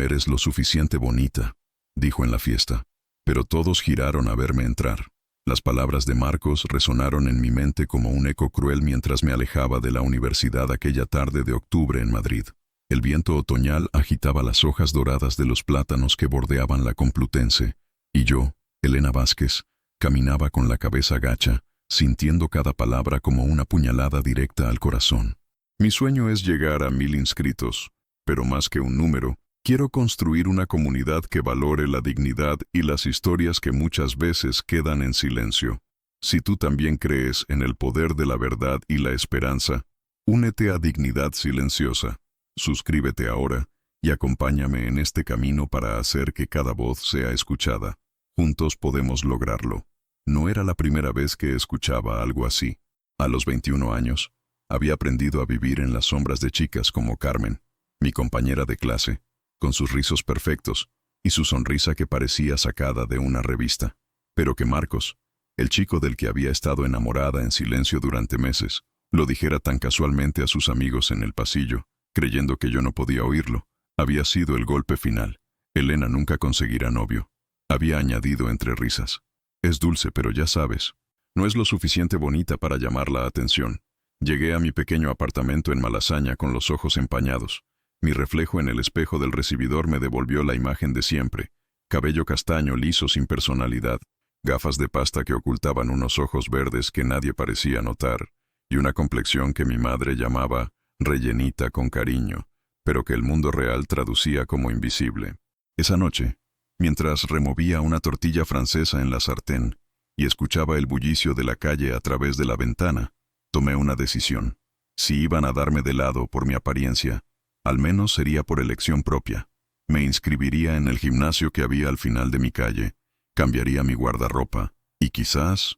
eres lo suficiente bonita, dijo en la fiesta. Pero todos giraron a verme entrar. Las palabras de Marcos resonaron en mi mente como un eco cruel mientras me alejaba de la universidad aquella tarde de octubre en Madrid. El viento otoñal agitaba las hojas doradas de los plátanos que bordeaban la Complutense, y yo, Elena Vázquez, caminaba con la cabeza gacha, sintiendo cada palabra como una puñalada directa al corazón. Mi sueño es llegar a 1000 inscritos, pero más que un número, quiero construir una comunidad que valore la dignidad y las historias que muchas veces quedan en silencio. Si tú también crees en el poder de la verdad y la esperanza, únete a Dignidad Silenciosa. Suscríbete ahora y acompáñame en este camino para hacer que cada voz sea escuchada. Juntos podemos lograrlo. No era la primera vez que escuchaba algo así. A los 21 años, había aprendido a vivir en las sombras de chicas como Carmen, mi compañera de clase, con sus rizos perfectos y su sonrisa que parecía sacada de una revista. Pero que Marcos, el chico del que había estado enamorada en silencio durante meses, lo dijera tan casualmente a sus amigos en el pasillo, creyendo que yo no podía oírlo, había sido el golpe final. Elena nunca conseguirá novio, había añadido entre risas. Es dulce, pero ya sabes, no es lo suficiente bonita para llamar la atención. Llegué a mi pequeño apartamento en Malasaña con los ojos empañados. Mi reflejo en el espejo del recibidor me devolvió la imagen de siempre. Cabello castaño liso sin personalidad, gafas de pasta que ocultaban unos ojos verdes que nadie parecía notar, y una complexión que mi madre llamaba rellenita con cariño, pero que el mundo real traducía como invisible. Esa noche, mientras removía una tortilla francesa en la sartén y escuchaba el bullicio de la calle a través de la ventana, tomé una decisión. Si iban a darme de lado por mi apariencia, al menos sería por elección propia. Me inscribiría en el gimnasio que había al final de mi calle, cambiaría mi guardarropa, y quizás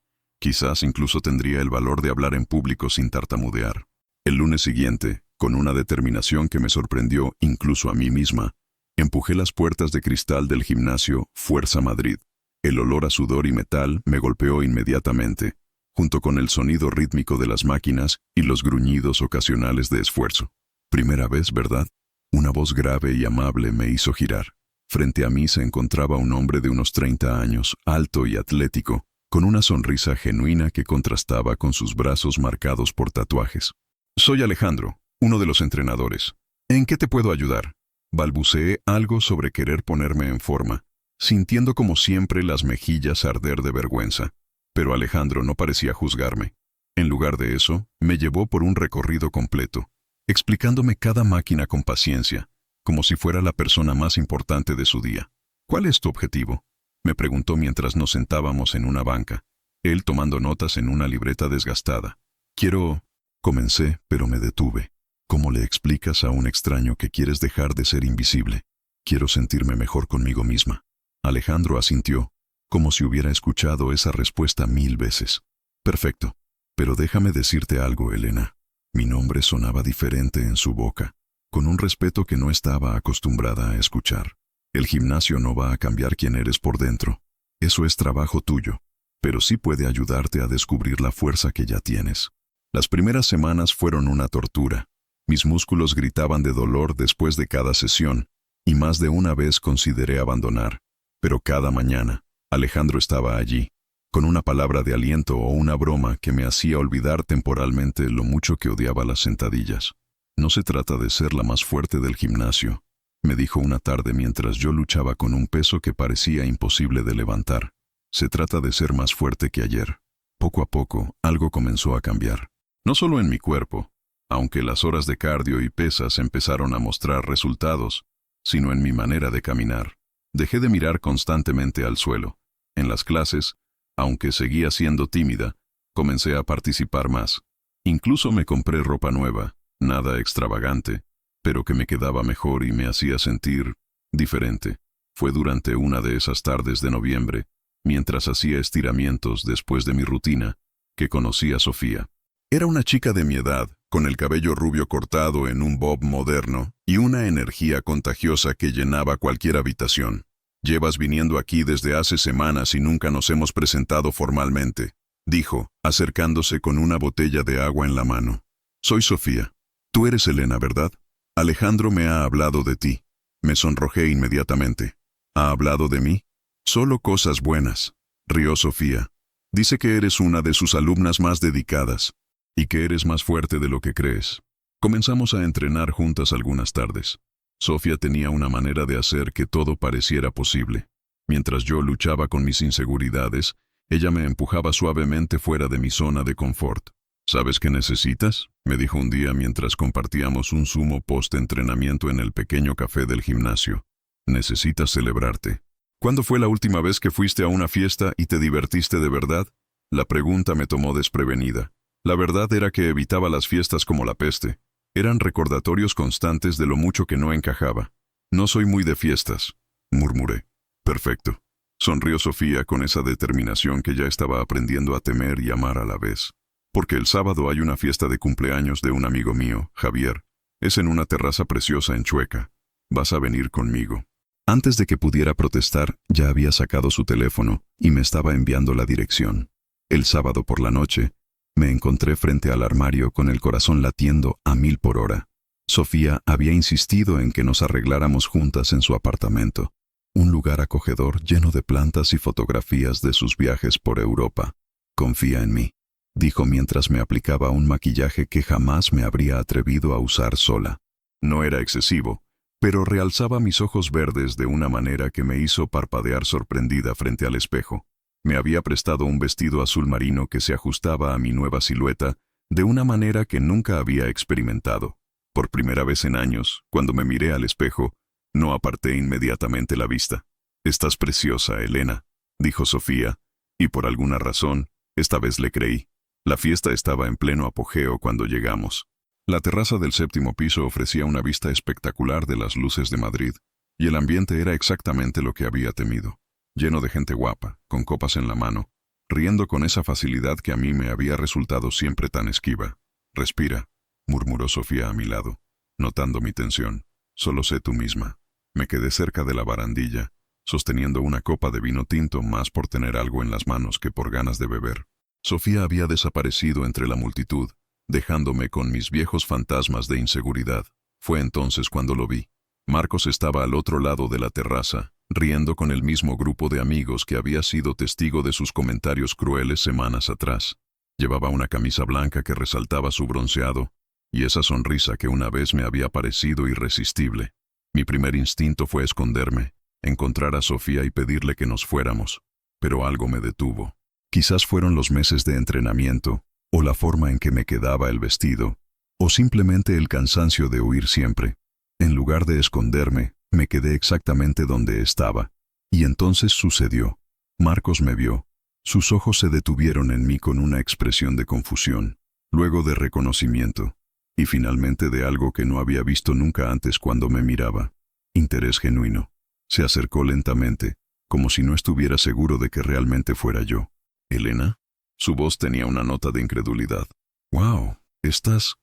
incluso tendría el valor de hablar en público sin tartamudear. El lunes siguiente, con una determinación que me sorprendió incluso a mí misma, empujé las puertas de cristal del gimnasio Fuerza Madrid. El olor a sudor y metal me golpeó inmediatamente, junto con el sonido rítmico de las máquinas y los gruñidos ocasionales de esfuerzo. Primera vez, ¿verdad? Una voz grave y amable me hizo girar. Frente a mí se encontraba un hombre de unos 30 años, alto y atlético, con una sonrisa genuina que contrastaba con sus brazos marcados por tatuajes. Soy Alejandro, uno de los entrenadores. ¿En qué te puedo ayudar? Balbuceé algo sobre querer ponerme en forma, sintiendo como siempre las mejillas arder de vergüenza. Pero Alejandro no parecía juzgarme. En lugar de eso, me llevó por un recorrido completo, explicándome cada máquina con paciencia, como si fuera la persona más importante de su día. ¿Cuál es tu objetivo?, me preguntó mientras nos sentábamos en una banca, él tomando notas en una libreta desgastada. Comencé, pero me detuve. ¿Cómo le explicas a un extraño que quieres dejar de ser invisible? Quiero sentirme mejor conmigo misma. Alejandro asintió, como si hubiera escuchado esa respuesta 1000 veces. Perfecto. Pero déjame decirte algo, Elena. Mi nombre sonaba diferente en su boca, con un respeto que no estaba acostumbrada a escuchar. El gimnasio no va a cambiar quién eres por dentro. Eso es trabajo tuyo, pero sí puede ayudarte a descubrir la fuerza que ya tienes. Las primeras semanas fueron una tortura. Mis músculos gritaban de dolor después de cada sesión, y más de una vez consideré abandonar. Pero cada mañana, Alejandro estaba allí, con una palabra de aliento o una broma que me hacía olvidar temporalmente lo mucho que odiaba las sentadillas. No se trata de ser la más fuerte del gimnasio, me dijo una tarde mientras yo luchaba con un peso que parecía imposible de levantar. Se trata de ser más fuerte que ayer. Poco a poco, algo comenzó a cambiar. No solo en mi cuerpo, aunque las horas de cardio y pesas empezaron a mostrar resultados, sino en mi manera de caminar. Dejé de mirar constantemente al suelo. En las clases, aunque seguía siendo tímida, comencé a participar más. Incluso me compré ropa nueva, nada extravagante, pero que me quedaba mejor y me hacía sentir diferente. Fue durante una de esas tardes de noviembre, mientras hacía estiramientos después de mi rutina, que conocí a Sofía. Era una chica de mi edad, con el cabello rubio cortado en un bob moderno y una energía contagiosa que llenaba cualquier habitación. Llevas viniendo aquí desde hace semanas y nunca nos hemos presentado formalmente, dijo, acercándose con una botella de agua en la mano. Soy Sofía. Tú eres Elena, ¿verdad? Alejandro me ha hablado de ti. Me sonrojé inmediatamente. ¿Ha hablado de mí? Solo cosas buenas, rió Sofía. Dice que eres una de sus alumnas más dedicadas y que eres más fuerte de lo que crees. Comenzamos a entrenar juntas algunas tardes. Sofía tenía una manera de hacer que todo pareciera posible. Mientras yo luchaba con mis inseguridades, ella me empujaba suavemente fuera de mi zona de confort. ¿Sabes qué necesitas?, me dijo un día mientras compartíamos un zumo post-entrenamiento en el pequeño café del gimnasio. Necesitas celebrarte. ¿Cuándo fue la última vez que fuiste a una fiesta y te divertiste de verdad? La pregunta me tomó desprevenida. La verdad era que evitaba las fiestas como la peste. Eran recordatorios constantes de lo mucho que no encajaba. No soy muy de fiestas, murmuré. Perfecto. Sonrió Sofía con esa determinación que ya estaba aprendiendo a temer y amar a la vez. Porque el sábado hay una fiesta de cumpleaños de un amigo mío, Javier. Es en una terraza preciosa en Chueca. Vas a venir conmigo. Antes de que pudiera protestar, ya había sacado su teléfono y me estaba enviando la dirección. El sábado por la noche, me encontré frente al armario con el corazón latiendo a 1000 por hora. Sofía había insistido en que nos arregláramos juntas en su apartamento. Un lugar acogedor lleno de plantas y fotografías de sus viajes por Europa. Confía en mí, dijo mientras me aplicaba un maquillaje que jamás me habría atrevido a usar sola. No era excesivo, pero realzaba mis ojos verdes de una manera que me hizo parpadear sorprendida frente al espejo. Me había prestado un vestido azul marino que se ajustaba a mi nueva silueta de una manera que nunca había experimentado. Por primera vez en años, cuando me miré al espejo, no aparté inmediatamente la vista. «Estás preciosa, Elena», dijo Sofía, y por alguna razón, esta vez le creí. La fiesta estaba en pleno apogeo cuando llegamos. La terraza del 7º piso ofrecía una vista espectacular de las luces de Madrid, y el ambiente era exactamente lo que había temido. Lleno de gente guapa, con copas en la mano, riendo con esa facilidad que a mí me había resultado siempre tan esquiva. «Respira», murmuró Sofía a mi lado, notando mi tensión. «Solo sé tú misma». Me quedé cerca de la barandilla, sosteniendo una copa de vino tinto más por tener algo en las manos que por ganas de beber. Sofía había desaparecido entre la multitud, dejándome con mis viejos fantasmas de inseguridad. Fue entonces cuando lo vi. Marcos estaba al otro lado de la terraza, riendo con el mismo grupo de amigos que había sido testigo de sus comentarios crueles semanas atrás. Llevaba una camisa blanca que resaltaba su bronceado, y esa sonrisa que una vez me había parecido irresistible. Mi primer instinto fue esconderme, encontrar a Sofía y pedirle que nos fuéramos, pero algo me detuvo. Quizás fueron los meses de entrenamiento, o la forma en que me quedaba el vestido, o simplemente el cansancio de huir siempre. En lugar de esconderme, me quedé exactamente donde estaba. Y entonces sucedió. Marcos me vio. Sus ojos se detuvieron en mí con una expresión de confusión, luego de reconocimiento, y finalmente de algo que no había visto nunca antes cuando me miraba. Interés genuino. Se acercó lentamente, como si no estuviera seguro de que realmente fuera yo. «¿Elena?» Su voz tenía una nota de incredulidad. «¡Wow! Estás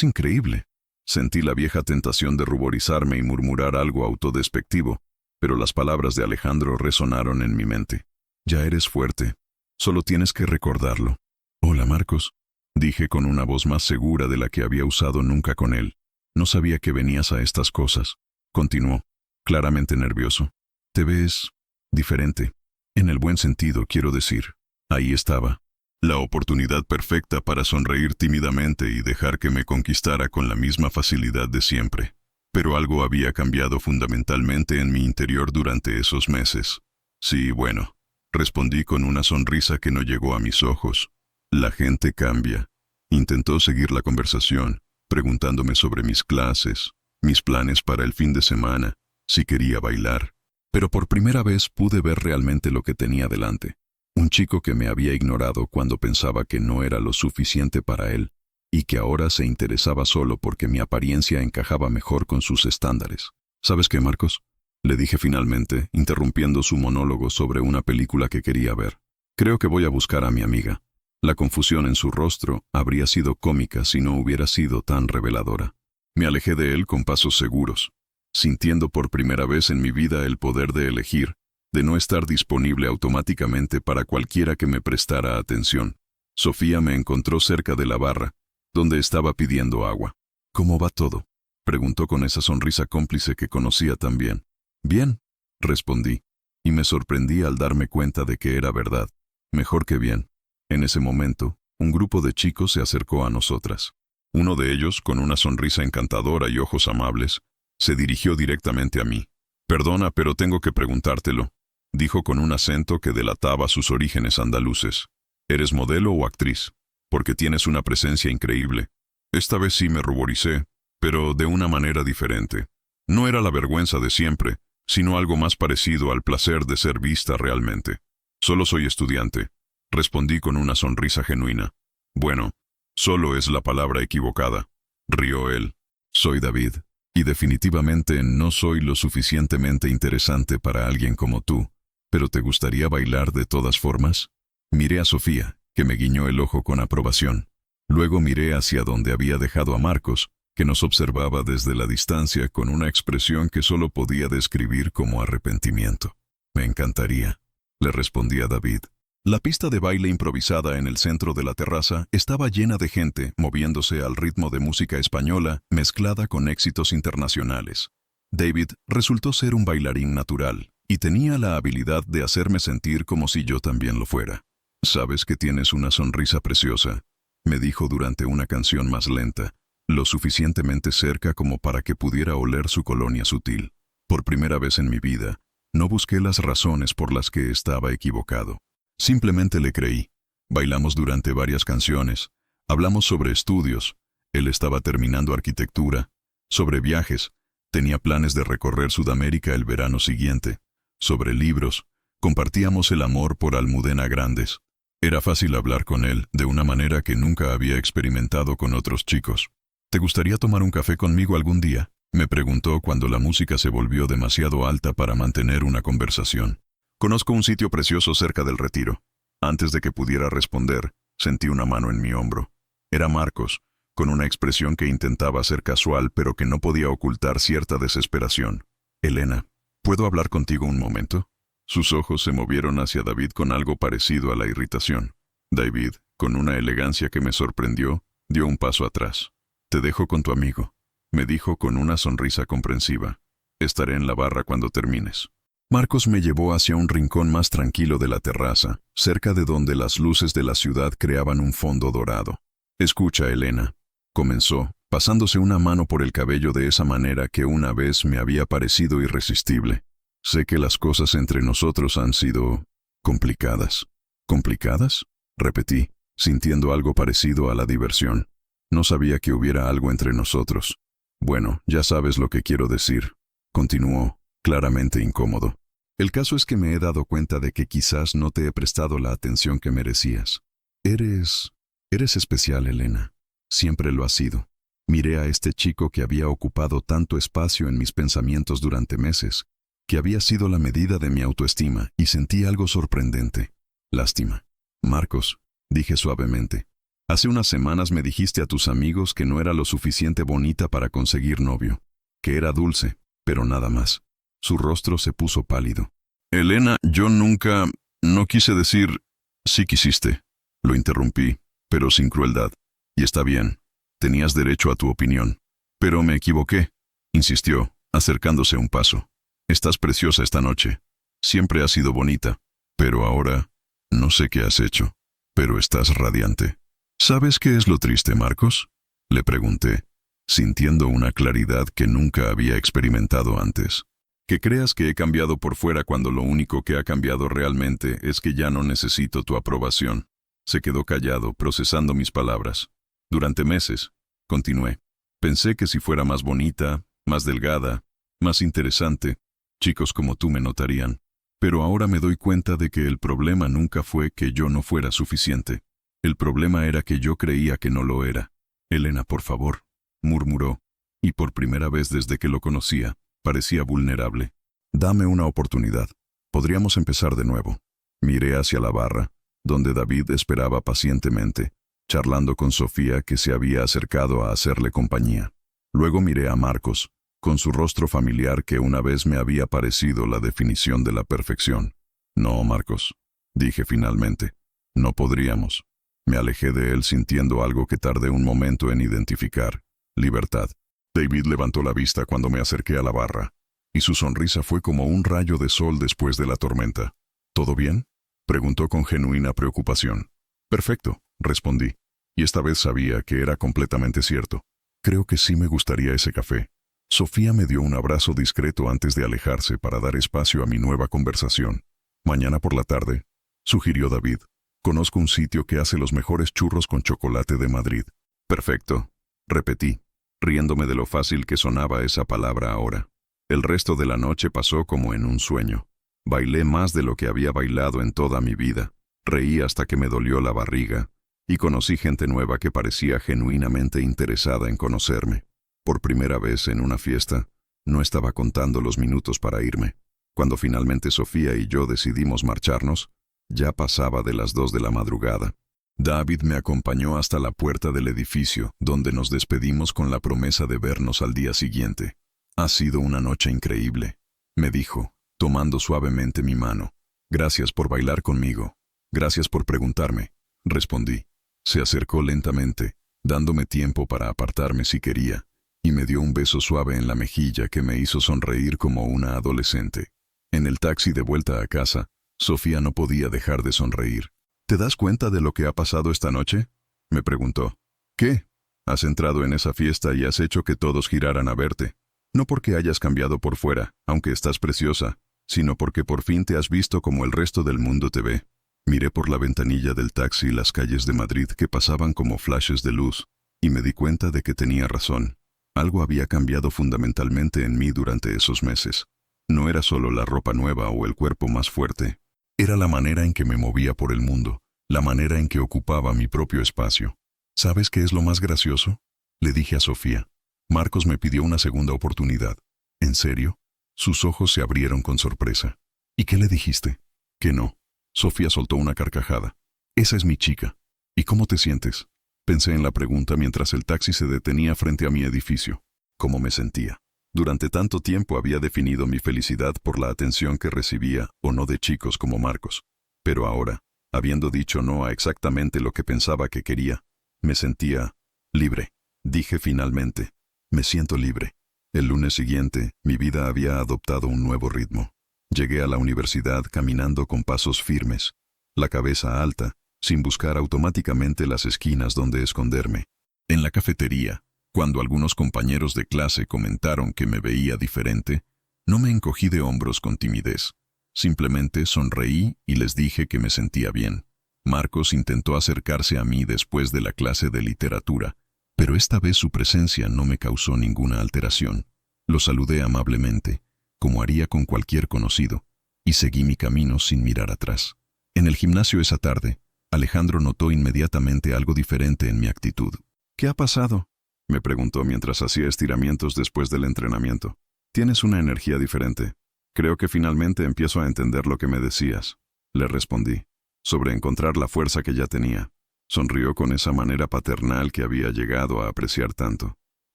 increíble». Sentí la vieja tentación de ruborizarme y murmurar algo autodespectivo, pero las palabras de Alejandro resonaron en mi mente. «Ya eres fuerte. Solo tienes que recordarlo». «Hola, Marcos», dije con una voz más segura de la que había usado nunca con él. «No sabía que venías a estas cosas». Continuó, claramente nervioso. «Te ves diferente. En el buen sentido, quiero decir». Ahí estaba, la oportunidad perfecta para sonreír tímidamente y dejar que me conquistara con la misma facilidad de siempre. Pero algo había cambiado fundamentalmente en mi interior durante esos meses. «Sí, bueno», respondí con una sonrisa que no llegó a mis ojos. «La gente cambia». Intentó seguir la conversación, preguntándome sobre mis clases, mis planes para el fin de semana, si quería bailar. Pero por primera vez pude ver realmente lo que tenía delante. Un chico que me había ignorado cuando pensaba que no era lo suficiente para él, y que ahora se interesaba solo porque mi apariencia encajaba mejor con sus estándares. «¿Sabes qué, Marcos?», le dije finalmente, interrumpiendo su monólogo sobre una película que quería ver. «Creo que voy a buscar a mi amiga». La confusión en su rostro habría sido cómica si no hubiera sido tan reveladora. Me alejé de él con pasos seguros, sintiendo por primera vez en mi vida el poder de elegir, de no estar disponible automáticamente para cualquiera que me prestara atención. Sofía me encontró cerca de la barra, donde estaba pidiendo agua. «¿Cómo va todo?», Preguntó con esa sonrisa cómplice que conocía tan bien. Bien, respondí, y me sorprendí al darme cuenta de que era verdad. Mejor que bien. En ese momento, un grupo de chicos se acercó a nosotras. Uno de ellos, con una sonrisa encantadora y ojos amables, se dirigió directamente a mí. «Perdona, pero tengo que preguntártelo», dijo con un acento que delataba sus orígenes andaluces. «¿Eres modelo o actriz? Porque tienes una presencia increíble». Esta vez sí me ruboricé, pero de una manera diferente. No era la vergüenza de siempre, sino algo más parecido al placer de ser vista realmente. «Solo soy estudiante», respondí con una sonrisa genuina. «Bueno, solo es la palabra equivocada», rió él. «Soy David, y definitivamente no soy lo suficientemente interesante para alguien como tú, pero ¿te gustaría bailar de todas formas?» Miré a Sofía, que me guiñó el ojo con aprobación. Luego miré hacia donde había dejado a Marcos, que nos observaba desde la distancia con una expresión que solo podía describir como arrepentimiento. «Me encantaría», le respondí a David. La pista de baile improvisada en el centro de la terraza estaba llena de gente moviéndose al ritmo de música española mezclada con éxitos internacionales. David resultó ser un bailarín natural y tenía la habilidad de hacerme sentir como si yo también lo fuera. «Sabes que tienes una sonrisa preciosa», me dijo durante una canción más lenta, lo suficientemente cerca como para que pudiera oler su colonia sutil. Por primera vez en mi vida, no busqué las razones por las que estaba equivocado. Simplemente le creí. Bailamos durante varias canciones, hablamos sobre estudios, él estaba terminando arquitectura, sobre viajes, tenía planes de recorrer Sudamérica el verano siguiente, sobre libros, compartíamos el amor por Almudena Grandes. Era fácil hablar con él de una manera que nunca había experimentado con otros chicos. «¿Te gustaría tomar un café conmigo algún día?», me preguntó cuando la música se volvió demasiado alta para mantener una conversación. «Conozco un sitio precioso cerca del Retiro». Antes de que pudiera responder, sentí una mano en mi hombro. Era Marcos, con una expresión que intentaba ser casual pero que no podía ocultar cierta desesperación. «Elena, ¿puedo hablar contigo un momento?». Sus ojos se movieron hacia David con algo parecido a la irritación. David, con una elegancia que me sorprendió, dio un paso atrás. «Te dejo con tu amigo», me dijo con una sonrisa comprensiva. «Estaré en la barra cuando termines». Marcos me llevó hacia un rincón más tranquilo de la terraza, cerca de donde las luces de la ciudad creaban un fondo dorado. «Escucha, Elena», comenzó, pasándose una mano por el cabello de esa manera que una vez me había parecido irresistible. «Sé que las cosas entre nosotros han sido complicadas». «¿Complicadas?», repetí, sintiendo algo parecido a la diversión. No sabía que hubiera algo entre nosotros. «Bueno, ya sabes lo que quiero decir», continuó, claramente incómodo. «El caso es que me he dado cuenta de que quizás no te he prestado la atención que merecías. Eres especial, Elena. Siempre lo has sido». Miré a este chico que había ocupado tanto espacio en mis pensamientos durante meses, que había sido la medida de mi autoestima, y sentí algo sorprendente. «Lástima». «Marcos», dije suavemente, «hace unas semanas me dijiste a tus amigos que no era lo suficiente bonita para conseguir novio, que era dulce, pero nada más». Su rostro se puso pálido. «Elena, yo nunca... no quise decir...». «Sí quisiste», lo interrumpí, pero sin crueldad. «Y está bien, tenías derecho a tu opinión». «Pero me equivoqué», insistió, acercándose un paso. «Estás preciosa esta noche. Siempre has sido bonita. Pero ahora, no sé qué has hecho, pero estás radiante». «¿Sabes qué es lo triste, Marcos?», le pregunté, sintiendo una claridad que nunca había experimentado antes. «Que creas que he cambiado por fuera cuando lo único que ha cambiado realmente es que ya no necesito tu aprobación». Se quedó callado, procesando mis palabras. «Durante meses», continué, «pensé que si fuera más bonita, más delgada, más interesante, chicos como tú me notarían. Pero ahora me doy cuenta de que el problema nunca fue que yo no fuera suficiente. El problema era que yo creía que no lo era». «Elena, por favor», murmuró, y por primera vez desde que lo conocía, parecía vulnerable. «Dame una oportunidad. Podríamos empezar de nuevo». Miré hacia la barra, donde David esperaba pacientemente, charlando con Sofía, que se había acercado a hacerle compañía. Luego miré a Marcos, con su rostro familiar que una vez me había parecido la definición de la perfección. «No, Marcos», dije finalmente, «no podríamos». Me alejé de él sintiendo algo que tardé un momento en identificar: libertad. David levantó la vista cuando me acerqué a la barra, y su sonrisa fue como un rayo de sol después de la tormenta. ¿Todo bien?, preguntó con genuina preocupación. Perfecto, respondí, y esta vez sabía que era completamente cierto. Creo que sí me gustaría ese café. Sofía me dio un abrazo discreto antes de alejarse para dar espacio a mi nueva conversación. Mañana por la tarde, sugirió David. Conozco un sitio que hace los mejores churros con chocolate de Madrid. Perfecto, repetí, riéndome de lo fácil que sonaba esa palabra ahora. El resto de la noche pasó como en un sueño. Bailé más de lo que había bailado en toda mi vida. Reí hasta que me dolió la barriga, y conocí gente nueva que parecía genuinamente interesada en conocerme. Por primera vez en una fiesta, no estaba contando los minutos para irme. Cuando finalmente Sofía y yo decidimos marcharnos, ya pasaba de las 2 de la madrugada. David me acompañó hasta la puerta del edificio, donde nos despedimos con la promesa de vernos al día siguiente. Ha sido una noche increíble, me dijo, tomando suavemente mi mano. Gracias por bailar conmigo. Gracias por preguntarme, respondí. Se acercó lentamente, dándome tiempo para apartarme si quería, y me dio un beso suave en la mejilla que me hizo sonreír como una adolescente. En el taxi de vuelta a casa, Sofía no podía dejar de sonreír. ¿Te das cuenta de lo que ha pasado esta noche?, me preguntó. ¿Qué? Has entrado en esa fiesta y has hecho que todos giraran a verte. No porque hayas cambiado por fuera, aunque estás preciosa, sino porque por fin te has visto como el resto del mundo te ve. Miré por la ventanilla del taxi las calles de Madrid que pasaban como flashes de luz, y me di cuenta de que tenía razón. Algo había cambiado fundamentalmente en mí durante esos meses. No era solo la ropa nueva o el cuerpo más fuerte. Era la manera en que me movía por el mundo, la manera en que ocupaba mi propio espacio. ¿Sabes qué es lo más gracioso?, le dije a Sofía. Marcos me pidió una segunda oportunidad. ¿En serio? Sus ojos se abrieron con sorpresa. ¿Y qué le dijiste? Que no. Sofía soltó una carcajada. Esa es mi chica. ¿Y cómo te sientes? Pensé en la pregunta mientras el taxi se detenía frente a mi edificio. ¿Cómo me sentía? Durante tanto tiempo había definido mi felicidad por la atención que recibía o no de chicos como Marcos. Pero ahora, habiendo dicho no a exactamente lo que pensaba que quería, me sentía libre. Dije finalmente, me siento libre. El lunes siguiente, mi vida había adoptado un nuevo ritmo. Llegué a la universidad caminando con pasos firmes, la cabeza alta, sin buscar automáticamente las esquinas donde esconderme. En la cafetería, cuando algunos compañeros de clase comentaron que me veía diferente, no me encogí de hombros con timidez. Simplemente sonreí y les dije que me sentía bien. Marcos intentó acercarse a mí después de la clase de literatura, pero esta vez su presencia no me causó ninguna alteración. Lo saludé amablemente, como haría con cualquier conocido, y seguí mi camino sin mirar atrás. En el gimnasio esa tarde, Alejandro notó inmediatamente algo diferente en mi actitud. ¿Qué ha pasado?, me preguntó mientras hacía estiramientos después del entrenamiento. Tienes una energía diferente. Creo que finalmente empiezo a entender lo que me decías, le respondí, sobre encontrar la fuerza que ya tenía. Sonrió con esa manera paternal que había llegado a apreciar tanto.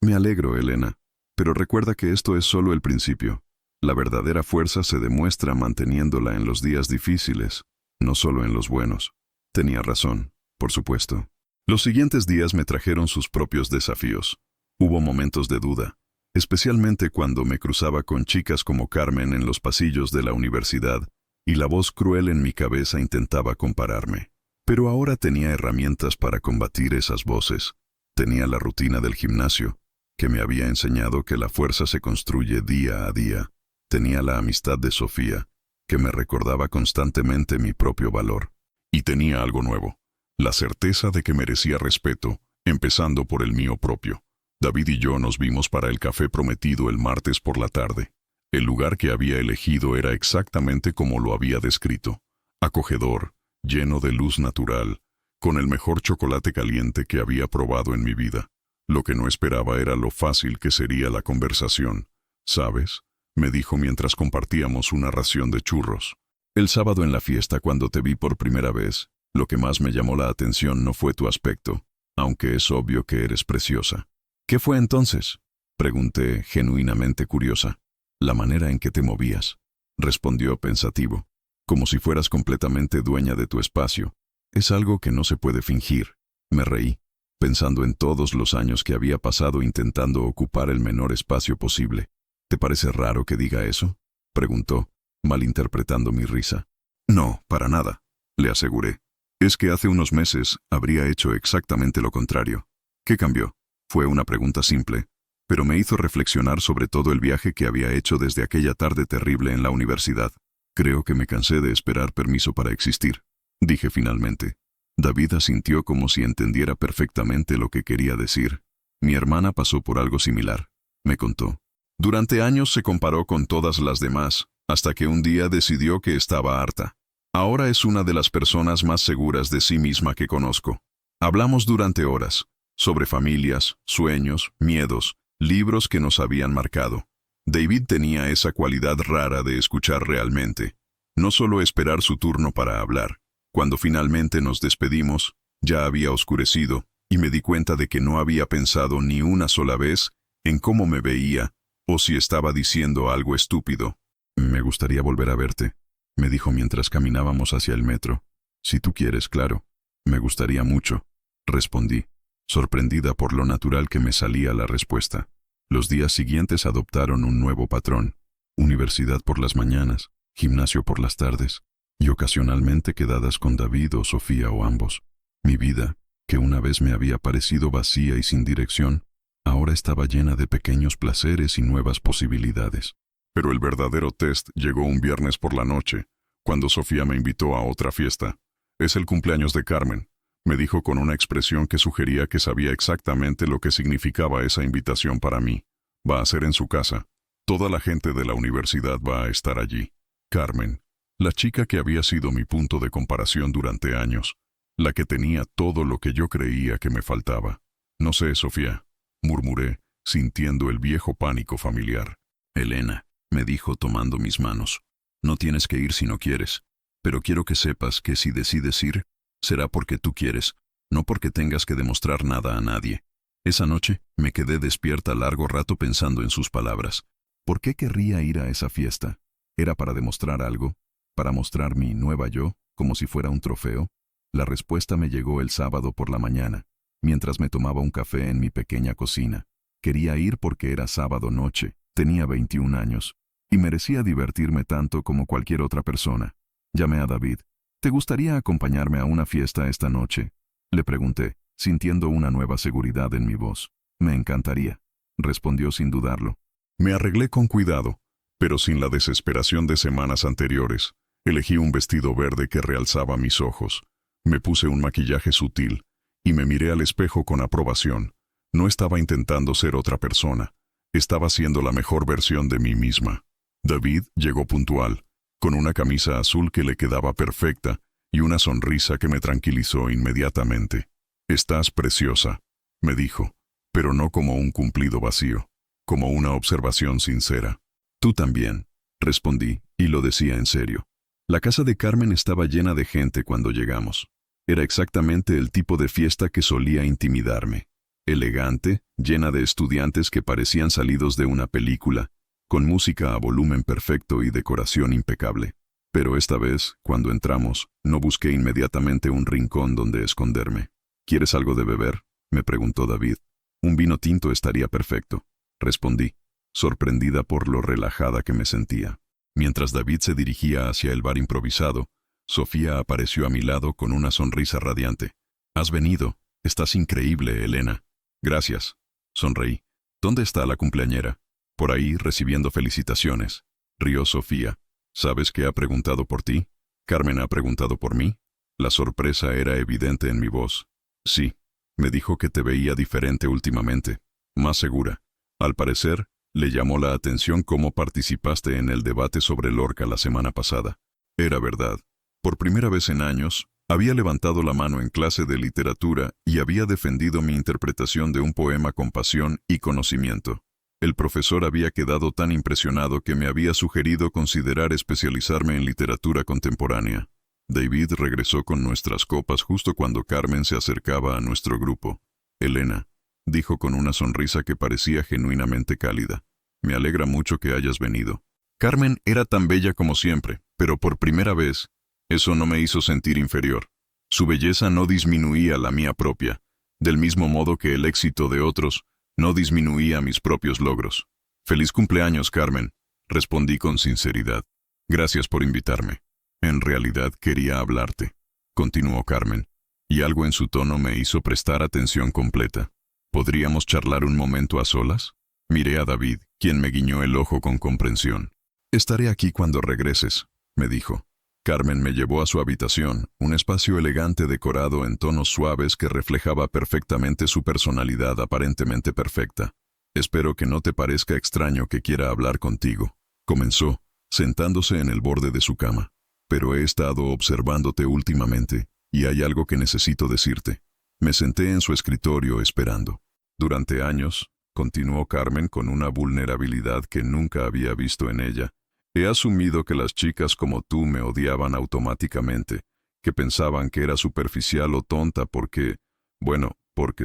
Me alegro, Elena, pero recuerda que esto es solo el principio. La verdadera fuerza se demuestra manteniéndola en los días difíciles, no solo en los buenos. Tenía razón, por supuesto. Los siguientes días me trajeron sus propios desafíos. Hubo momentos de duda, especialmente cuando me cruzaba con chicas como Carmen en los pasillos de la universidad, y la voz cruel en mi cabeza intentaba compararme. Pero ahora tenía herramientas para combatir esas voces. Tenía la rutina del gimnasio, que me había enseñado que la fuerza se construye día a día. Tenía la amistad de Sofía, que me recordaba constantemente mi propio valor. Y tenía algo nuevo. La certeza de que merecía respeto, empezando por el mío propio. David y yo nos vimos para el café prometido el martes por la tarde. El lugar que había elegido era exactamente como lo había descrito. Acogedor, lleno de luz natural, con el mejor chocolate caliente que había probado en mi vida. Lo que no esperaba era lo fácil que sería la conversación. ¿Sabes?, me dijo mientras compartíamos una ración de churros. El sábado en la fiesta, cuando te vi por primera vez, lo que más me llamó la atención no fue tu aspecto, aunque es obvio que eres preciosa. ¿Qué fue entonces?, pregunté, genuinamente curiosa. La manera en que te movías, respondió pensativo, como si fueras completamente dueña de tu espacio. Es algo que no se puede fingir. Me reí. pensando en todos los años que había pasado intentando ocupar el menor espacio posible. ¿Te parece raro que diga eso?, preguntó, malinterpretando mi risa. No, para nada, le aseguré. Es que hace unos meses habría hecho exactamente lo contrario. ¿Qué cambió? Fue una pregunta simple, pero me hizo reflexionar sobre todo el viaje que había hecho desde aquella tarde terrible en la universidad. Creo que me cansé de esperar permiso para existir, dije finalmente. David asintió como si entendiera perfectamente lo que quería decir. Mi hermana pasó por algo similar, me contó. Durante años se comparó con todas las demás, hasta que un día decidió que estaba harta. Ahora es una de las personas más seguras de sí misma que conozco. Hablamos durante horas, sobre familias, sueños, miedos, libros que nos habían marcado. David tenía esa cualidad rara de escuchar realmente, no solo esperar su turno para hablar. Cuando finalmente nos despedimos, ya había oscurecido, y me di cuenta de que no había pensado ni una sola vez en cómo me veía, o si estaba diciendo algo estúpido. Me gustaría volver a verte, me dijo mientras caminábamos hacia el metro. Si tú quieres, claro. Me gustaría mucho, respondí, sorprendida por lo natural que me salía la respuesta. Los días siguientes adoptaron un nuevo patrón: universidad por las mañanas, gimnasio por las tardes, y ocasionalmente quedadas con David o Sofía o ambos. Mi vida, que una vez me había parecido vacía y sin dirección, ahora estaba llena de pequeños placeres y nuevas posibilidades. Pero el verdadero test llegó un viernes por la noche, cuando Sofía me invitó a otra fiesta. Es el cumpleaños de Carmen, me dijo con una expresión que sugería que sabía exactamente lo que significaba esa invitación para mí. Va a ser en su casa. Toda la gente de la universidad va a estar allí. Carmen, la chica que había sido mi punto de comparación durante años, la que tenía todo lo que yo creía que me faltaba. No sé, Sofía, murmuré, sintiendo el viejo pánico familiar. Elena, me dijo tomando mis manos, no tienes que ir si no quieres, pero quiero que sepas que si decides ir, será porque tú quieres, no porque tengas que demostrar nada a nadie. Esa noche me quedé despierta largo rato pensando en sus palabras. ¿Por qué querría ir a esa fiesta? ¿Era para demostrar algo? ¿Para mostrar mi nueva yo, como si fuera un trofeo? La respuesta me llegó el sábado por la mañana, mientras me tomaba un café en mi pequeña cocina. Quería ir porque era sábado noche, tenía 21 años, y merecía divertirme tanto como cualquier otra persona. Llamé a David. ¿Te gustaría acompañarme a una fiesta esta noche?, le pregunté, sintiendo una nueva seguridad en mi voz. Me encantaría, respondió sin dudarlo. Me arreglé con cuidado, pero sin la desesperación de semanas anteriores. Elegí un vestido verde que realzaba mis ojos. Me puse un maquillaje sutil, y me miré al espejo con aprobación. No estaba intentando ser otra persona. Estaba siendo la mejor versión de mí misma. David llegó puntual, con una camisa azul que le quedaba perfecta y una sonrisa que me tranquilizó inmediatamente. Estás preciosa, me dijo, pero no como un cumplido vacío, como una observación sincera. Tú también, respondí, y lo decía en serio. La casa de Carmen estaba llena de gente cuando llegamos. Era exactamente el tipo de fiesta que solía intimidarme. Elegante, llena de estudiantes que parecían salidos de una película, con música a volumen perfecto y decoración impecable. Pero esta vez, cuando entramos, no busqué inmediatamente un rincón donde esconderme. ¿Quieres algo de beber?, me preguntó David. Un vino tinto estaría perfecto, respondí, sorprendida por lo relajada que me sentía. Mientras David se dirigía hacia el bar improvisado, Sofía apareció a mi lado con una sonrisa radiante. «¿Has venido? Estás increíble, Elena». «Gracias», sonreí. «¿Dónde está la cumpleañera?» «Por ahí, recibiendo felicitaciones», rió Sofía. «¿Sabes qué ha preguntado por ti? ¿Carmen ha preguntado por mí?» La sorpresa era evidente en mi voz. «Sí, me dijo que te veía diferente últimamente, más segura. Al parecer, le llamó la atención cómo participaste en el debate sobre Lorca la semana pasada». Era verdad. Por primera vez en años, había levantado la mano en clase de literatura y había defendido mi interpretación de un poema con pasión y conocimiento. El profesor había quedado tan impresionado que me había sugerido considerar especializarme en literatura contemporánea. David regresó con nuestras copas justo cuando Carmen se acercaba a nuestro grupo. «Elena», dijo con una sonrisa que parecía genuinamente cálida, «me alegra mucho que hayas venido». Carmen era tan bella como siempre, pero por primera vez, eso no me hizo sentir inferior. Su belleza no disminuía la mía propia, del mismo modo que el éxito de otros no disminuía mis propios logros. «Feliz cumpleaños, Carmen», respondí con sinceridad. «Gracias por invitarme. En realidad quería hablarte», continuó Carmen, y algo en su tono me hizo prestar atención completa. «¿Podríamos charlar un momento a solas?» Miré a David, quien me guiñó el ojo con comprensión. «Estaré aquí cuando regreses», me dijo. Carmen me llevó a su habitación, un espacio elegante decorado en tonos suaves que reflejaba perfectamente su personalidad aparentemente perfecta. «Espero que no te parezca extraño que quiera hablar contigo», comenzó, sentándose en el borde de su cama. «Pero he estado observándote últimamente, y hay algo que necesito decirte». Me senté en su escritorio esperando. «Durante años», continuó Carmen con una vulnerabilidad que nunca había visto en ella, «he asumido que las chicas como tú me odiaban automáticamente, que pensaban que era superficial o tonta porque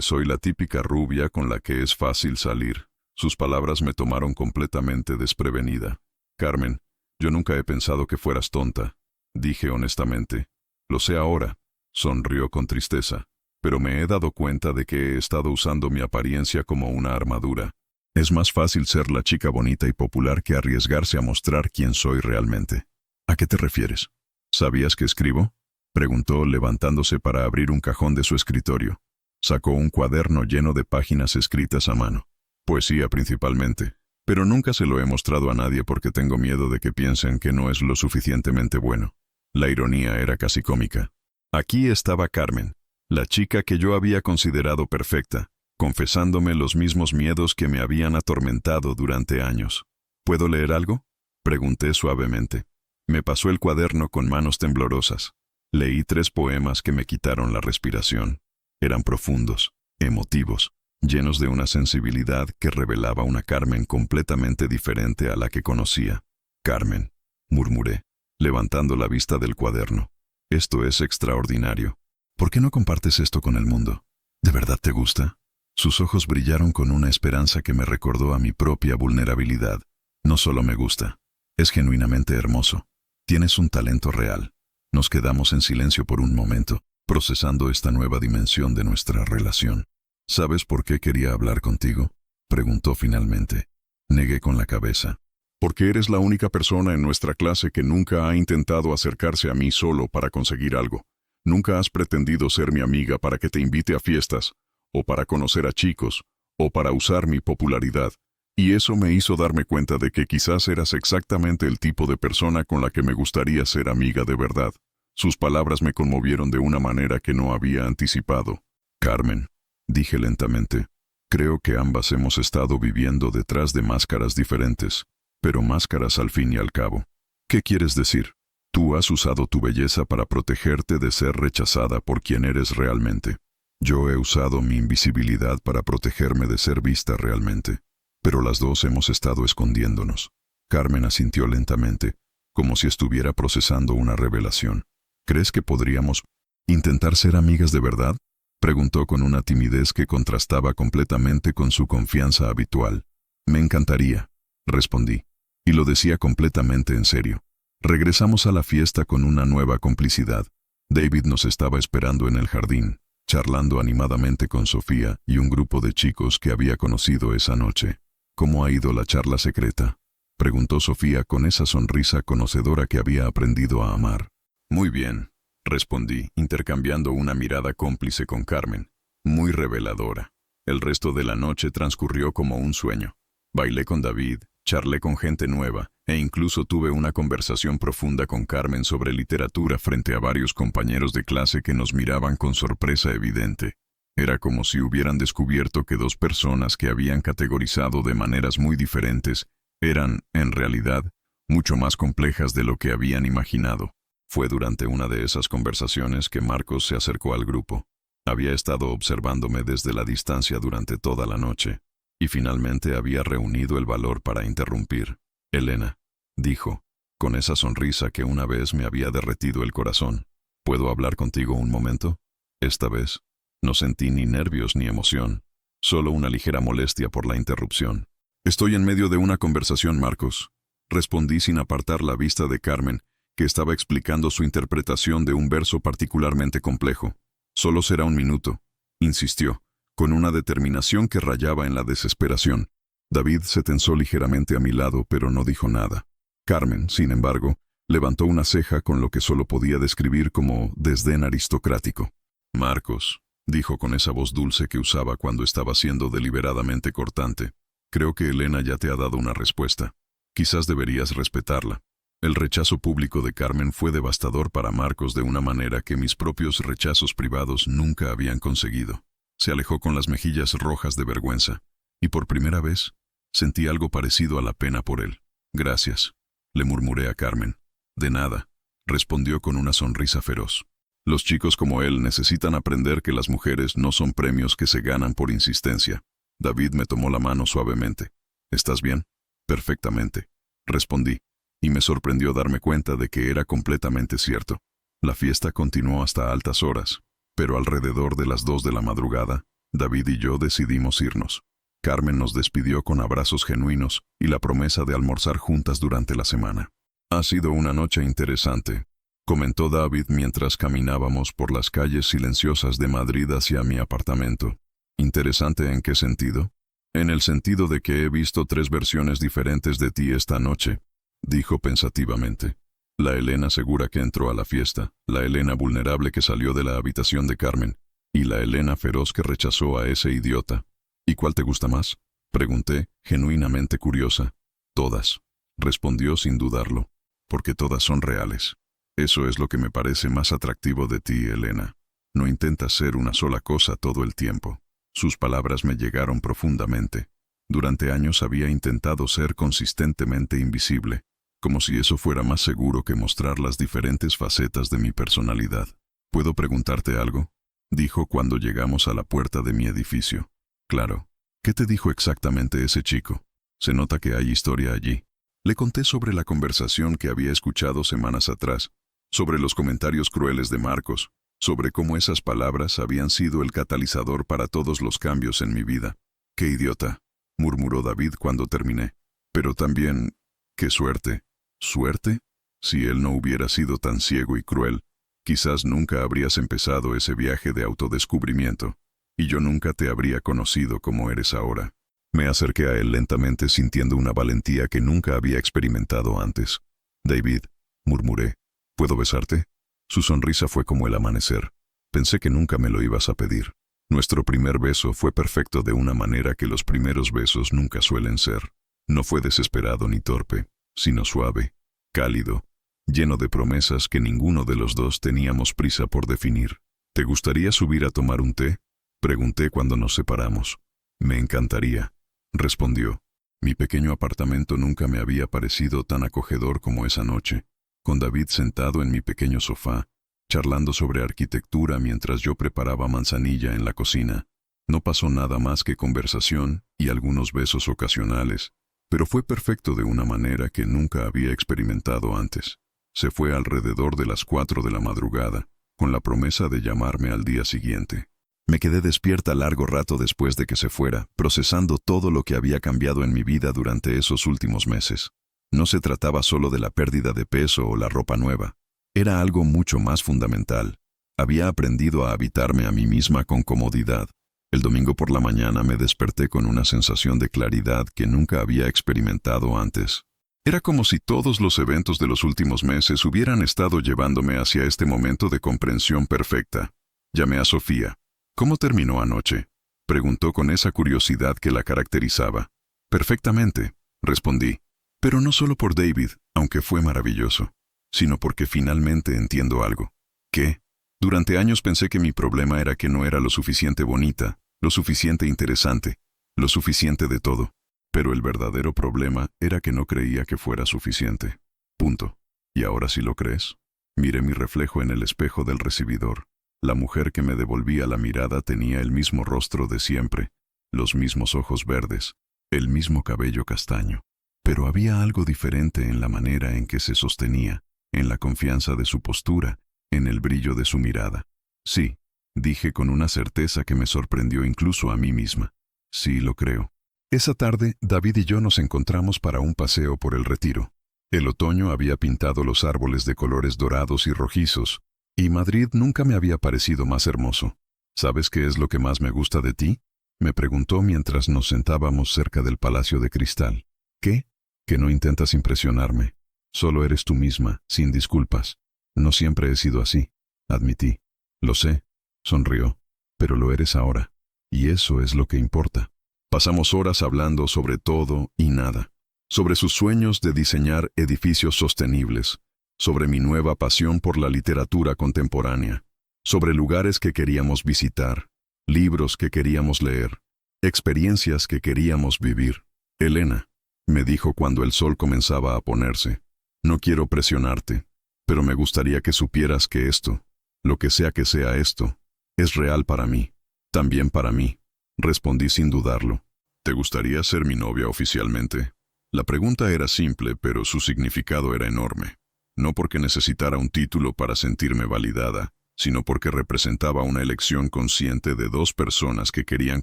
soy la típica rubia con la que es fácil salir». Sus palabras me tomaron completamente desprevenida. «Carmen, yo nunca he pensado que fueras tonta», dije honestamente. «Lo sé ahora», sonrió con tristeza, «pero me he dado cuenta de que he estado usando mi apariencia como una armadura. Es más fácil ser la chica bonita y popular que arriesgarse a mostrar quién soy realmente». «¿A qué te refieres?» «¿Sabías que escribo?», preguntó levantándose para abrir un cajón de su escritorio. Sacó un cuaderno lleno de páginas escritas a mano. «Poesía principalmente, pero nunca se lo he mostrado a nadie porque tengo miedo de que piensen que no es lo suficientemente bueno». La ironía era casi cómica. Aquí estaba Carmen, la chica que yo había considerado perfecta, confesándome los mismos miedos que me habían atormentado durante años. «¿Puedo leer algo?», pregunté suavemente. Me pasó el cuaderno con manos temblorosas. Leí 3 poemas que me quitaron la respiración. Eran profundos, emotivos, llenos de una sensibilidad que revelaba una Carmen completamente diferente a la que conocía. «Carmen», murmuré, levantando la vista del cuaderno. «Esto es extraordinario. ¿Por qué no compartes esto con el mundo? ¿De verdad te gusta?». Sus ojos brillaron con una esperanza que me recordó a mi propia vulnerabilidad. «No solo me gusta, es genuinamente hermoso. Tienes un talento real». Nos quedamos en silencio por un momento, procesando esta nueva dimensión de nuestra relación. «¿Sabes por qué quería hablar contigo?», preguntó finalmente. Negué con la cabeza. «Porque eres la única persona en nuestra clase que nunca ha intentado acercarse a mí solo para conseguir algo. Nunca has pretendido ser mi amiga para que te invite a fiestas, o para conocer a chicos, o para usar mi popularidad. Y eso me hizo darme cuenta de que quizás eras exactamente el tipo de persona con la que me gustaría ser amiga de verdad». Sus palabras me conmovieron de una manera que no había anticipado. «Carmen», dije lentamente, «creo que ambas hemos estado viviendo detrás de máscaras diferentes, pero máscaras al fin y al cabo». «¿Qué quieres decir?». «Tú has usado tu belleza para protegerte de ser rechazada por quien eres realmente. Yo he usado mi invisibilidad para protegerme de ser vista realmente. Pero las dos hemos estado escondiéndonos». Carmen asintió lentamente, como si estuviera procesando una revelación. «¿Crees que podríamos intentar ser amigas de verdad?», preguntó con una timidez que contrastaba completamente con su confianza habitual. «Me encantaría», respondí, y lo decía completamente en serio. Regresamos a la fiesta con una nueva complicidad. David nos estaba esperando en el jardín, charlando animadamente con Sofía y un grupo de chicos que había conocido esa noche. «¿Cómo ha ido la charla secreta?», preguntó Sofía con esa sonrisa conocedora que había aprendido a amar. «Muy bien», respondí, intercambiando una mirada cómplice con Carmen. «Muy reveladora». El resto de la noche transcurrió como un sueño. Bailé con David, charlé con gente nueva, e incluso tuve una conversación profunda con Carmen sobre literatura frente a varios compañeros de clase que nos miraban con sorpresa evidente. Era como si hubieran descubierto que 2 personas que habían categorizado de maneras muy diferentes eran, en realidad, mucho más complejas de lo que habían imaginado. Fue durante una de esas conversaciones que Marcos se acercó al grupo. Había estado observándome desde la distancia durante toda la noche, y finalmente había reunido el valor para interrumpir. «Elena», dijo, con esa sonrisa que una vez me había derretido el corazón, «¿puedo hablar contigo un momento?». Esta vez, no sentí ni nervios ni emoción, solo una ligera molestia por la interrupción. «Estoy en medio de una conversación, Marcos», respondí sin apartar la vista de Carmen, que estaba explicando su interpretación de un verso particularmente complejo. «Solo será un minuto», insistió, con una determinación que rayaba en la desesperación. David se tensó ligeramente a mi lado, pero no dijo nada. Carmen, sin embargo, levantó una ceja con lo que solo podía describir como desdén aristocrático. Marcos, dijo con esa voz dulce que usaba cuando estaba siendo deliberadamente cortante, creo que Elena ya te ha dado una respuesta. Quizás deberías respetarla. El rechazo público de Carmen fue devastador para Marcos de una manera que mis propios rechazos privados nunca habían conseguido. Se alejó con las mejillas rojas de vergüenza, y por primera vez sentí algo parecido a la pena por él. Gracias, le murmuré a Carmen. De nada, respondió con una sonrisa feroz. Los chicos como él necesitan aprender que las mujeres no son premios que se ganan por insistencia. David me tomó la mano suavemente. ¿Estás bien? Perfectamente, respondí, y me sorprendió darme cuenta de que era completamente cierto. La fiesta continuó hasta altas horas, pero alrededor de las 2 de la madrugada, David y yo decidimos irnos. Carmen nos despidió con abrazos genuinos y la promesa de almorzar juntas durante la semana. Ha sido una noche interesante, comentó David mientras caminábamos por las calles silenciosas de Madrid hacia mi apartamento. ¿Interesante en qué sentido? En el sentido de que he visto 3 versiones diferentes de ti esta noche, dijo pensativamente. La Elena segura que entró a la fiesta, la Elena vulnerable que salió de la habitación de Carmen, y la Elena feroz que rechazó a ese idiota. ¿Y cuál te gusta más? Pregunté, genuinamente curiosa. Todas, respondió sin dudarlo, porque todas son reales. Eso es lo que me parece más atractivo de ti, Elena. No intentas ser una sola cosa todo el tiempo. Sus palabras me llegaron profundamente. Durante años había intentado ser consistentemente invisible, como si eso fuera más seguro que mostrar las diferentes facetas de mi personalidad. ¿Puedo preguntarte algo?, dijo cuando llegamos a la puerta de mi edificio. Claro. ¿Qué te dijo exactamente ese chico? Se nota que hay historia allí. Le conté sobre la conversación que había escuchado semanas atrás, sobre los comentarios crueles de Marcos, sobre cómo esas palabras habían sido el catalizador para todos los cambios en mi vida. ¡Qué idiota!, murmuró David cuando terminé. Pero también, ¡qué suerte! ¿Suerte? Si él no hubiera sido tan ciego y cruel, quizás nunca habrías empezado ese viaje de autodescubrimiento, y yo nunca te habría conocido como eres ahora. Me acerqué a él lentamente sintiendo una valentía que nunca había experimentado antes. David, murmuré, ¿puedo besarte? Su sonrisa fue como el amanecer. Pensé que nunca me lo ibas a pedir. Nuestro primer beso fue perfecto de una manera que los primeros besos nunca suelen ser. No fue desesperado ni torpe, sino suave, cálido, lleno de promesas que ninguno de los dos teníamos prisa por definir. ¿Te gustaría subir a tomar un té?, pregunté cuando nos separamos. Me encantaría, respondió. Mi pequeño apartamento nunca me había parecido tan acogedor como esa noche, con David sentado en mi pequeño sofá, charlando sobre arquitectura mientras yo preparaba manzanilla en la cocina. No pasó nada más que conversación y algunos besos ocasionales, pero fue perfecto de una manera que nunca había experimentado antes. Se fue alrededor de las 4 de la madrugada, con la promesa de llamarme al día siguiente. Me quedé despierta largo rato después de que se fuera, procesando todo lo que había cambiado en mi vida durante esos últimos meses. No se trataba solo de la pérdida de peso o la ropa nueva. Era algo mucho más fundamental. Había aprendido a habitarme a mí misma con comodidad. El domingo por la mañana me desperté con una sensación de claridad que nunca había experimentado antes. Era como si todos los eventos de los últimos meses hubieran estado llevándome hacia este momento de comprensión perfecta. Llamé a Sofía. ¿Cómo terminó anoche?, preguntó con esa curiosidad que la caracterizaba. Perfectamente, respondí. Pero no solo por David, aunque fue maravilloso, sino porque finalmente entiendo algo. ¿Qué? Durante años pensé que mi problema era que no era lo suficiente bonita, lo suficiente interesante, lo suficiente de todo. Pero el verdadero problema era que no creía que fuera suficiente. Punto. ¿Y ahora sí lo crees? Miré mi reflejo en el espejo del recibidor. La mujer que me devolvía la mirada tenía el mismo rostro de siempre, los mismos ojos verdes, el mismo cabello castaño. Pero había algo diferente en la manera en que se sostenía, en la confianza de su postura, en el brillo de su mirada. Sí, dije con una certeza que me sorprendió incluso a mí misma. Sí, lo creo. Esa tarde, David y yo nos encontramos para un paseo por el Retiro. El otoño había pintado los árboles de colores dorados y rojizos, y Madrid nunca me había parecido más hermoso. ¿Sabes qué es lo que más me gusta de ti? Me preguntó mientras nos sentábamos cerca del Palacio de Cristal. ¿Qué? Que no intentas impresionarme. Solo eres tú misma, sin disculpas. No siempre he sido así, admití. Lo sé, sonrió, pero lo eres ahora. Y eso es lo que importa. Pasamos horas hablando sobre todo y nada. Sobre sus sueños de diseñar edificios sostenibles, sobre mi nueva pasión por la literatura contemporánea, sobre lugares que queríamos visitar, libros que queríamos leer, experiencias que queríamos vivir. Elena, me dijo cuando el sol comenzaba a ponerse, no quiero presionarte, pero me gustaría que supieras que esto, lo que sea esto, es real para mí, también para mí. Respondí sin dudarlo. ¿Te gustaría ser mi novia oficialmente? La pregunta era simple, pero su significado era enorme. No porque necesitara un título para sentirme validada, sino porque representaba una elección consciente de dos personas que querían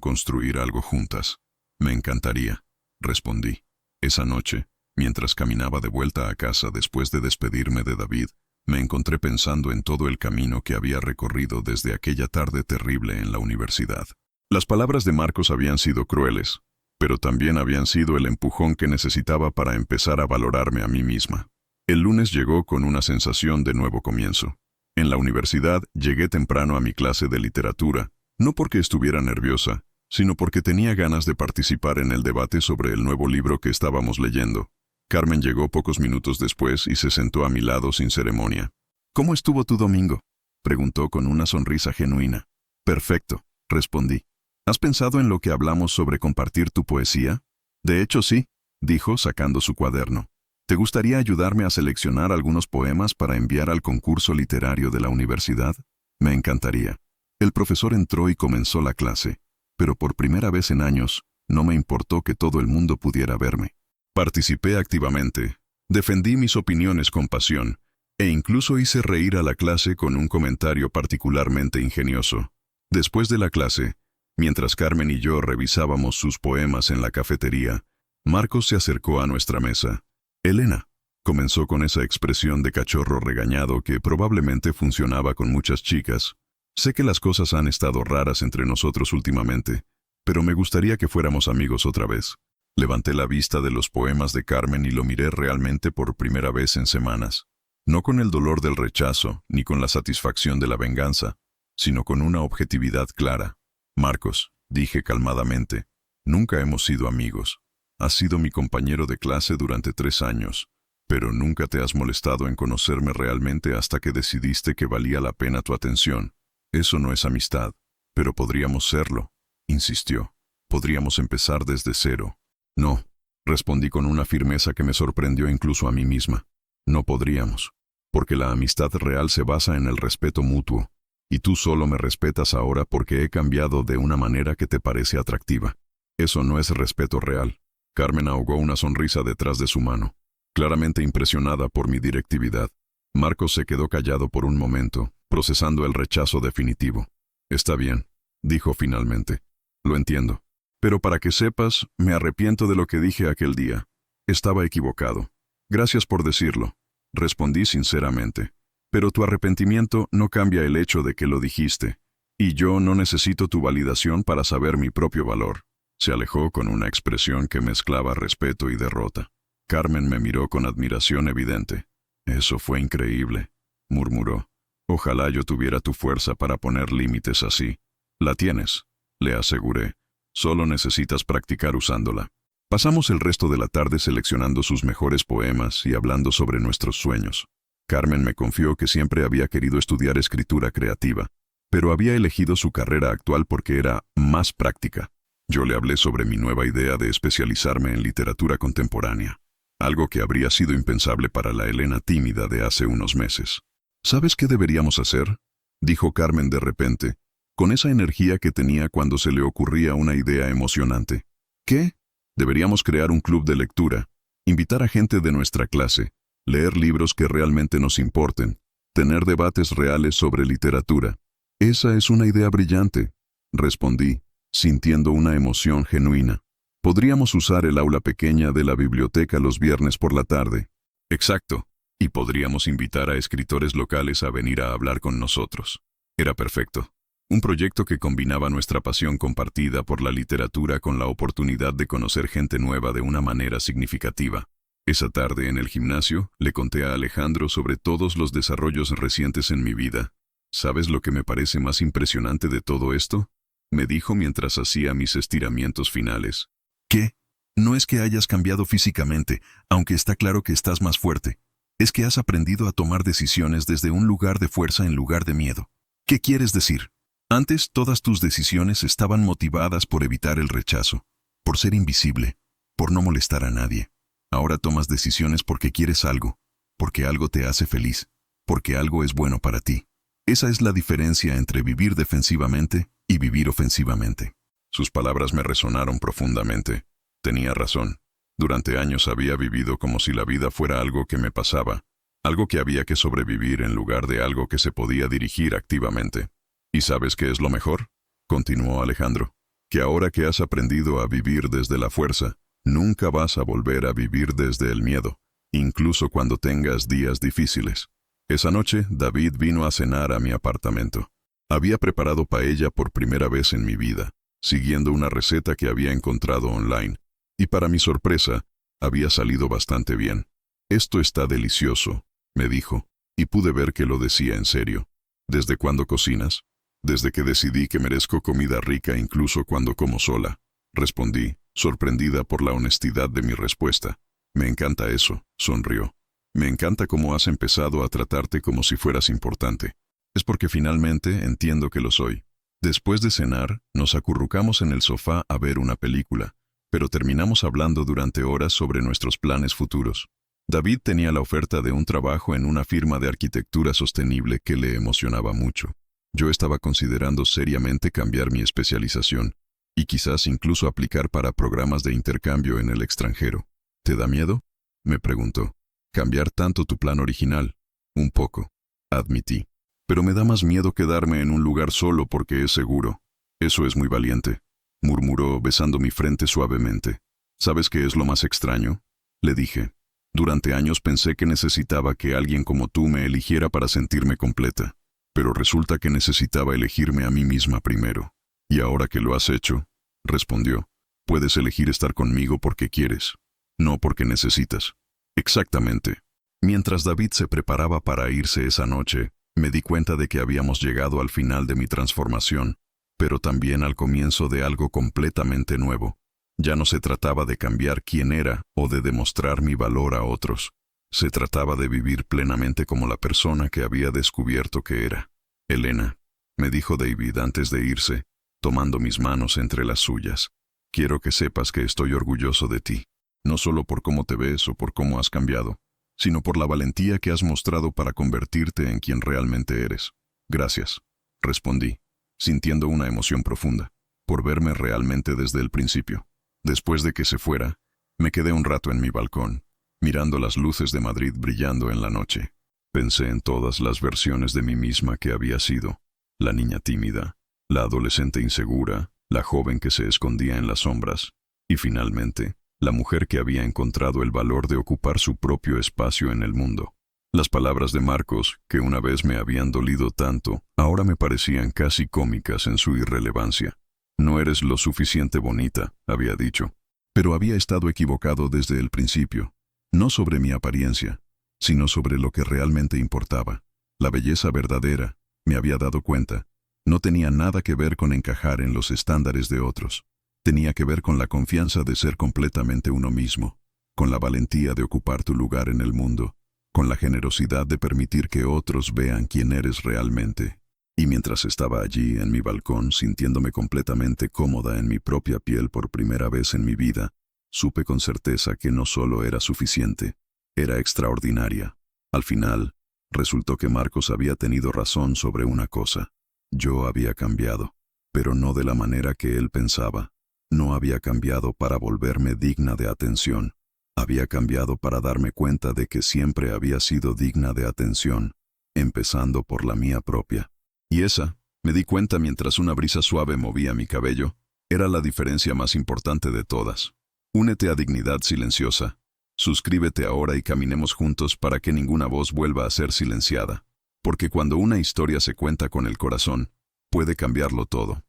construir algo juntas. Me encantaría, respondí. Esa noche, mientras caminaba de vuelta a casa después de despedirme de David, me encontré pensando en todo el camino que había recorrido desde aquella tarde terrible en la universidad. Las palabras de Marcos habían sido crueles, pero también habían sido el empujón que necesitaba para empezar a valorarme a mí misma. El lunes llegó con una sensación de nuevo comienzo. En la universidad llegué temprano a mi clase de literatura, no porque estuviera nerviosa, sino porque tenía ganas de participar en el debate sobre el nuevo libro que estábamos leyendo. Carmen llegó pocos minutos después y se sentó a mi lado sin ceremonia. ¿Cómo estuvo tu domingo?, preguntó con una sonrisa genuina. Perfecto, respondí. ¿Has pensado en lo que hablamos sobre compartir tu poesía? De hecho, sí, dijo sacando su cuaderno. ¿Te gustaría ayudarme a seleccionar algunos poemas para enviar al concurso literario de la universidad? Me encantaría. El profesor entró y comenzó la clase, pero por primera vez en años, no me importó que todo el mundo pudiera verme. Participé activamente, defendí mis opiniones con pasión, e incluso hice reír a la clase con un comentario particularmente ingenioso. Después de la clase, mientras Carmen y yo revisábamos sus poemas en la cafetería, Marcos se acercó a nuestra mesa. Elena, comenzó con esa expresión de cachorro regañado que probablemente funcionaba con muchas chicas. Sé que las cosas han estado raras entre nosotros últimamente, pero me gustaría que fuéramos amigos otra vez. Levanté la vista de los poemas de Carmen y lo miré realmente por primera vez en semanas. No con el dolor del rechazo, ni con la satisfacción de la venganza, sino con una objetividad clara. Marcos, dije calmadamente, nunca hemos sido amigos. Has sido mi compañero de clase durante 3 años, pero nunca te has molestado en conocerme realmente hasta que decidiste que valía la pena tu atención. Eso no es amistad, pero podríamos serlo, insistió. Podríamos empezar desde cero. No, respondí con una firmeza que me sorprendió incluso a mí misma. No podríamos, porque la amistad real se basa en el respeto mutuo, y tú solo me respetas ahora porque he cambiado de una manera que te parece atractiva. Eso no es respeto real. Carmen ahogó una sonrisa detrás de su mano, claramente impresionada por mi directividad. Marcos se quedó callado por un momento, procesando el rechazo definitivo. Está bien, dijo finalmente. Lo entiendo. Pero para que sepas, me arrepiento de lo que dije aquel día. Estaba equivocado. Gracias por decirlo, respondí sinceramente. Pero tu arrepentimiento no cambia el hecho de que lo dijiste, y yo no necesito tu validación para saber mi propio valor. Se alejó con una expresión que mezclaba respeto y derrota. Carmen me miró con admiración evidente. Eso fue increíble, murmuró. Ojalá yo tuviera tu fuerza para poner límites así. La tienes, le aseguré. Solo necesitas practicar usándola. Pasamos el resto de la tarde seleccionando sus mejores poemas y hablando sobre nuestros sueños. Carmen me confió que siempre había querido estudiar escritura creativa, pero había elegido su carrera actual porque era más práctica. Yo le hablé sobre mi nueva idea de especializarme en literatura contemporánea, algo que habría sido impensable para la Elena tímida de hace unos meses. ¿Sabes qué deberíamos hacer?, dijo Carmen de repente, con esa energía que tenía cuando se le ocurría una idea emocionante. ¿Qué? Deberíamos crear un club de lectura, invitar a gente de nuestra clase, leer libros que realmente nos importen, tener debates reales sobre literatura. Esa es una idea brillante, respondí, sintiendo una emoción genuina. Podríamos usar el aula pequeña de la biblioteca los viernes por la tarde. Exacto, y podríamos invitar a escritores locales a venir a hablar con nosotros. Era perfecto. Un proyecto que combinaba nuestra pasión compartida por la literatura con la oportunidad de conocer gente nueva de una manera significativa. Esa tarde en el gimnasio, le conté a Alejandro sobre todos los desarrollos recientes en mi vida. ¿Sabes lo que me parece más impresionante de todo esto?, me dijo mientras hacía mis estiramientos finales. ¿Qué? No es que hayas cambiado físicamente, aunque está claro que estás más fuerte. Es que has aprendido a tomar decisiones desde un lugar de fuerza en lugar de miedo. ¿Qué quieres decir? Antes todas tus decisiones estaban motivadas por evitar el rechazo, por ser invisible, por no molestar a nadie. Ahora tomas decisiones porque quieres algo, porque algo te hace feliz, porque algo es bueno para ti. Esa es la diferencia entre vivir defensivamente y vivir ofensivamente. Sus palabras me resonaron profundamente. Tenía razón. Durante años había vivido como si la vida fuera algo que me pasaba, algo que había que sobrevivir en lugar de algo que se podía dirigir activamente. ¿Y sabes qué es lo mejor?, continuó Alejandro, que ahora que has aprendido a vivir desde la fuerza, nunca vas a volver a vivir desde el miedo, incluso cuando tengas días difíciles. Esa noche, David vino a cenar a mi apartamento. Había preparado paella por primera vez en mi vida, siguiendo una receta que había encontrado online, y para mi sorpresa, había salido bastante bien. «Esto está delicioso», me dijo, y pude ver que lo decía en serio. «¿Desde cuándo cocinas?» «Desde que decidí que merezco comida rica incluso cuando como sola», respondí, sorprendida por la honestidad de mi respuesta. «Me encanta eso», sonrió. «Me encanta cómo has empezado a tratarte como si fueras importante. Es porque finalmente entiendo que lo soy». Después de cenar, nos acurrucamos en el sofá a ver una película, pero terminamos hablando durante horas sobre nuestros planes futuros. David tenía la oferta de un trabajo en una firma de arquitectura sostenible que le emocionaba mucho. Yo estaba considerando seriamente cambiar mi especialización, y quizás incluso aplicar para programas de intercambio en el extranjero. ¿Te da miedo?, me preguntó. «¿Cambiar tanto tu plan original?» «Un poco», admití. «Pero me da más miedo quedarme en un lugar solo porque es seguro». «Eso es muy valiente», murmuró besando mi frente suavemente. «¿Sabes qué es lo más extraño?», le dije. «Durante años pensé que necesitaba que alguien como tú me eligiera para sentirme completa. Pero resulta que necesitaba elegirme a mí misma primero. Y ahora que lo has hecho», respondió, «puedes elegir estar conmigo porque quieres, no porque necesitas». Exactamente. Mientras David se preparaba para irse esa noche, me di cuenta de que habíamos llegado al final de mi transformación, pero también al comienzo de algo completamente nuevo. Ya no se trataba de cambiar quién era o de demostrar mi valor a otros. Se trataba de vivir plenamente como la persona que había descubierto que era. «Elena», me dijo David antes de irse, tomando mis manos entre las suyas, «quiero que sepas que estoy orgulloso de ti, no solo por cómo te ves o por cómo has cambiado, sino por la valentía que has mostrado para convertirte en quien realmente eres». «Gracias», respondí, sintiendo una emoción profunda, por verme realmente desde el principio. Después de que se fuera, me quedé un rato en mi balcón, mirando las luces de Madrid brillando en la noche. Pensé en todas las versiones de mí misma que había sido: la niña tímida, la adolescente insegura, la joven que se escondía en las sombras, y finalmente, la mujer que había encontrado el valor de ocupar su propio espacio en el mundo. Las palabras de Marcos, que una vez me habían dolido tanto, ahora me parecían casi cómicas en su irrelevancia. «No eres lo suficiente bonita», había dicho. Pero había estado equivocado desde el principio. No sobre mi apariencia, sino sobre lo que realmente importaba. La belleza verdadera, me había dado cuenta, no tenía nada que ver con encajar en los estándares de otros. Tenía que ver con la confianza de ser completamente uno mismo, con la valentía de ocupar tu lugar en el mundo, con la generosidad de permitir que otros vean quién eres realmente. Y mientras estaba allí en mi balcón, sintiéndome completamente cómoda en mi propia piel por primera vez en mi vida, supe con certeza que no solo era suficiente, era extraordinaria. Al final, resultó que Marcos había tenido razón sobre una cosa. Yo había cambiado, pero no de la manera que él pensaba. No había cambiado para volverme digna de atención. Había cambiado para darme cuenta de que siempre había sido digna de atención, empezando por la mía propia. Y esa, me di cuenta mientras una brisa suave movía mi cabello, era la diferencia más importante de todas. Únete a Dignidad Silenciosa. Suscríbete ahora y caminemos juntos para que ninguna voz vuelva a ser silenciada. Porque cuando una historia se cuenta con el corazón, puede cambiarlo todo.